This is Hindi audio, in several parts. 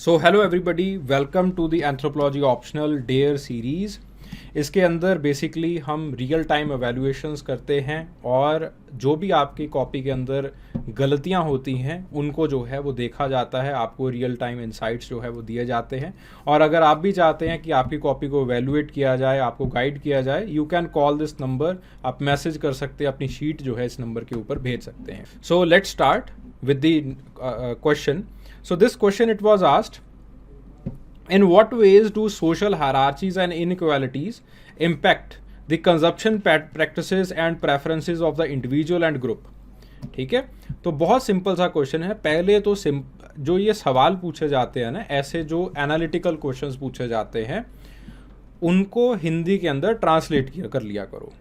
So hello everybody, welcome to the anthropology optional dare series. इसके अंदर बेसिकली हम रियल टाइम एवेल्यूएशंस करते हैं और जो भी आपकी कॉपी के अंदर गलतियां होती हैं उनको जो है वो देखा जाता है, आपको रियल टाइम इंसाइट्स जो है वो दिए जाते हैं। और अगर आप भी चाहते हैं कि आपकी कॉपी को एवेल्यूएट किया जाए, आपको गाइड किया जाए, you can call this number. आप मैसेज कर सकते हैं, अपनी शीट जो है इस नंबर के ऊपर भेज सकते हैं। So let's start with the question. So this question, it was asked, in what ways do social hierarchies and inequalities impact the consumption practices and preferences of the individual and group? ठीक है, तो बहुत सिंपल सा क्वेश्चन है. पहले तो जो ये सवाल पूछे जाते हैं ना, ऐसे जो एनालिटिकल क्वेश्चंस पूछे जाते हैं उनको हिंदी के अंदर ट्रांसलेट कर लिया करो.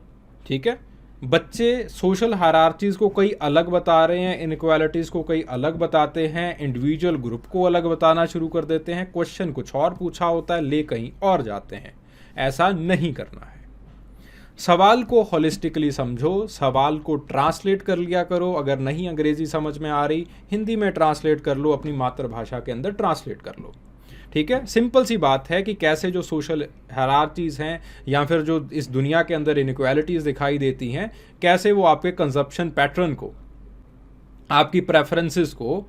ठीक है, बच्चे सोशल हायरार्चीज़ को कई अलग बता रहे हैं, इनइक्वालिटीज़ को कई अलग बताते हैं, इंडिविजुअल ग्रुप को अलग बताना शुरू कर देते हैं. क्वेश्चन कुछ और पूछा होता है, ले कहीं और जाते हैं. ऐसा नहीं करना है. सवाल को होलिस्टिकली समझो, सवाल को ट्रांसलेट कर लिया करो. अगर नहीं अंग्रेजी समझ में आ रही, हिंदी में ट्रांसलेट कर लो, अपनी मातृभाषा के अंदर ट्रांसलेट कर लो. ठीक है, सिंपल सी बात है कि कैसे जो सोशल हायरार्चीज़ हैं या फिर जो इस दुनिया के अंदर इनइक्वालिटीज़ दिखाई देती हैं, कैसे वो आपके कंजप्शन पैटर्न को, आपकी प्रेफरेंसेस को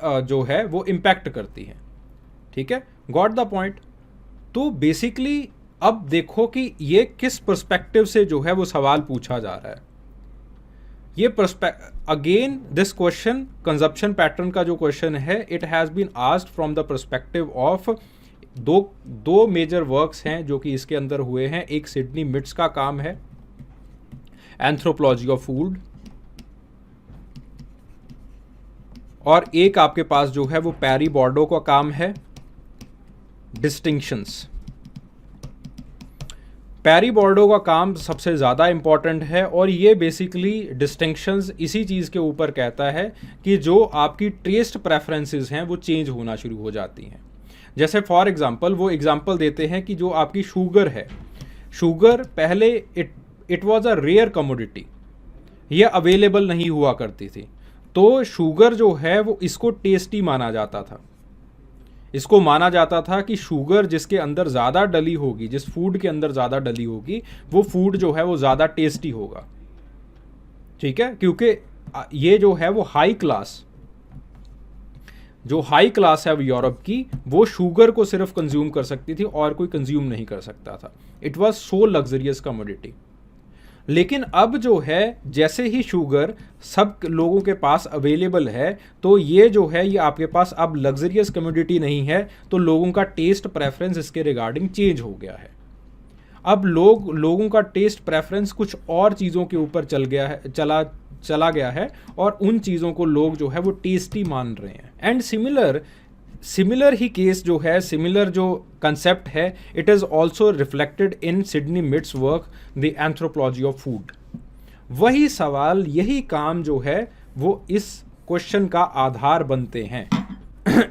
जो है वो इम्पैक्ट करती हैं. ठीक है, गॉट द पॉइंट. तो बेसिकली अब देखो कि ये किस पर्सपेक्टिव से जो है वो सवाल पूछा जा रहा है. ये again this question, consumption pattern का जो क्वेश्चन है, it has been asked from the perspective of दो मेजर वर्क्स हैं जो कि इसके अंदर हुए हैं. एक सिडनी मिट्स का काम है, एंथ्रोपोलॉजी ऑफ फूड, और एक आपके पास जो है वो पैरी बॉर्डो का काम है, डिस्टिंक्शंस. पैरी बॉर्डो का काम सबसे ज़्यादा इम्पॉर्टेंट है और ये बेसिकली डिस्टिंक्शंस इसी चीज़ के ऊपर कहता है कि जो आपकी टेस्ट प्रेफरेंसेस हैं वो चेंज होना शुरू हो जाती हैं. जैसे फॉर एग्जांपल वो एग्जांपल देते हैं कि जो आपकी शुगर है, शुगर पहले it was a rare commodity, ये अवेलेबल नहीं हुआ करती थी. तो शुगर जो है वो इसको टेस्टी माना जाता था. इसको माना जाता था कि शुगर जिसके अंदर ज़्यादा डली होगी, जिस फूड के अंदर ज़्यादा डली होगी, वो फूड जो है वो ज़्यादा टेस्टी होगा. ठीक है, क्योंकि ये जो है वो हाई क्लास है यूरोप की, वो शुगर को सिर्फ कंज्यूम कर सकती थी और कोई कंज्यूम नहीं कर सकता था. It was so luxurious commodity. लेकिन अब जो है, जैसे ही शुगर सब लोगों के पास अवेलेबल है, तो ये जो है ये आपके पास अब लग्जरियस कमोडिटी नहीं है, तो लोगों का टेस्ट प्रेफरेंस इसके रिगार्डिंग चेंज हो गया है. अब लोगों का टेस्ट प्रेफरेंस कुछ और चीज़ों के ऊपर चला गया है और उन चीज़ों को लोग जो है वो टेस्टी मान रहे हैं. एंड सिमिलर ही केस जो है, सिमिलर जो कंसेप्ट है, it is also reflected in Sidney Mintz work the anthropology of food. वही सवाल, यही काम जो है वो इस क्वेश्चन का आधार बनते हैं.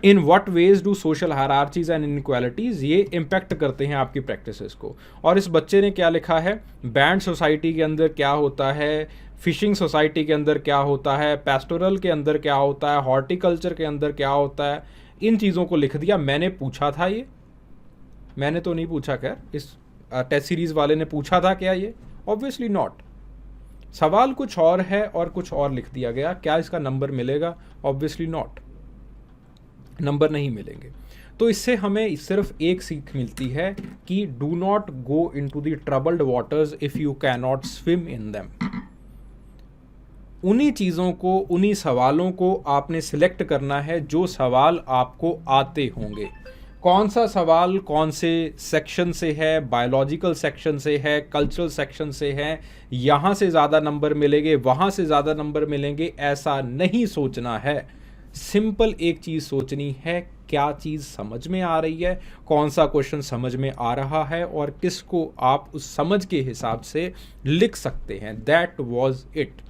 In what ways do social hierarchies and inequalities ये इम्पैक्ट करते हैं आपकी प्रैक्टिसेस को. और इस बच्चे ने क्या लिखा है, बैंड सोसाइटी के अंदर क्या होता है, फिशिंग सोसाइटी के अंदर क्या होता है, पेस्टोरल के अंदर क्या होता है, हॉर्टिकल्चर के अंदर क्या होता है, इन चीज़ों को लिख दिया. मैंने पूछा था, ये मैंने तो नहीं पूछा, खैर इस टेस्ट सीरीज़ वाले ने पूछा था क्या ये? Obviously not. सवाल कुछ और है और कुछ और लिख दिया गया. क्या इसका नंबर मिलेगा? ऑब्वियसली नॉट, नंबर नहीं मिलेंगे. तो इससे हमें सिर्फ एक सीख मिलती है कि do not go into the troubled waters if you can not swim in them. उन्हीं चीज़ों को, उन्हीं सवालों को आपने सिलेक्ट करना है जो सवाल आपको आते होंगे. कौन सा सवाल कौन से सेक्शन से है, बायोलॉजिकल सेक्शन से है, कल्चरल सेक्शन से है, यहाँ से ज़्यादा नंबर मिलेंगे, वहाँ से ज़्यादा नंबर मिलेंगे, ऐसा नहीं सोचना है. सिंपल एक चीज़ सोचनी है, क्या चीज़ समझ में आ रही है, कौन सा क्वेश्चन समझ में आ रहा है और किसको आप उस समझ के हिसाब से लिख सकते हैं. That was it.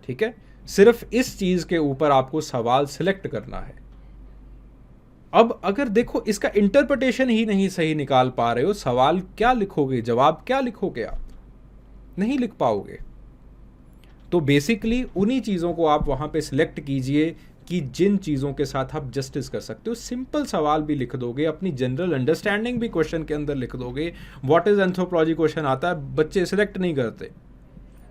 ठीक है, सिर्फ इस चीज़ के ऊपर आपको सवाल सिलेक्ट करना है. अब अगर देखो इसका इंटरप्रिटेशन ही नहीं सही निकाल पा रहे हो, सवाल क्या लिखोगे, जवाब क्या लिखोगे, आप नहीं लिख पाओगे. तो बेसिकली उन्हीं चीज़ों को आप वहाँ पे सिलेक्ट कीजिए कि जिन चीज़ों के साथ आप जस्टिस कर सकते हो। सिंपल सवाल भी लिख दोगे, अपनी जनरल अंडरस्टैंडिंग भी क्वेश्चन के अंदर लिख दोगे। व्हाट इज़ एंथ्रोपोलॉजी क्वेश्चन आता है, बच्चे सिलेक्ट नहीं करते।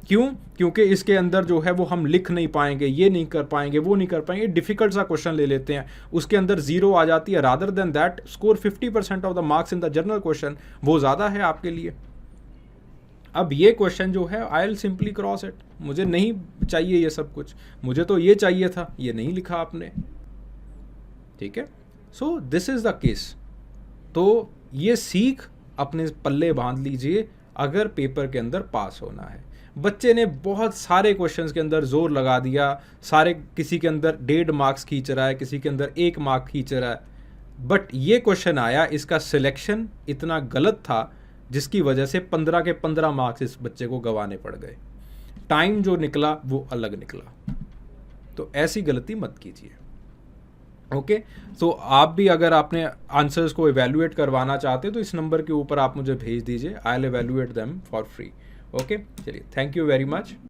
क्यों? क्योंकि इसके अंदर जो है वो हम लिख नहीं पाएंगे, ये नहीं कर पाएंगे, वो नहीं कर पाएंगे, डिफिकल्ट सा क्वेश्चन ले लेते हैं, उसके अंदर 0 आ जाती है। Rather than that score 50% of the marks in the general question, वो ज़्यादा है आपके लिए। अब ये क्वेश्चन जो है I will simply cross it, मुझे नहीं चाहिए ये सब कुछ, मुझे तो ये चाहिए था, ये नहीं लिखा आपने। ठीक है, so this is the case. तो ये सीख अपने पल्ले बांध लीजिए अगर पेपर के अंदर पास होना है। बच्चे ने बहुत सारे क्वेश्चंस के अंदर जोर लगा दिया, सारे, किसी के अंदर 1.5 मार्क्स खींच रहा है, किसी के अंदर 1 मार्क खींच रहा है, बट ये क्वेश्चन आया, इसका सिलेक्शन इतना गलत था जिसकी वजह से 15 के 15 मार्क्स इस बच्चे को गंवाने पड़ गए। टाइम जो निकला वो अलग निकला। तो ऐसी गलती मत कीजिए। ओके, तो आप भी अगर आपने आंसर्स को इवेल्युएट करवाना चाहते हो तो इस नंबर के ऊपर आप मुझे भेज दीजिए, I will evaluate them for free. Okay, चलिए, थैंक यू वेरी मच।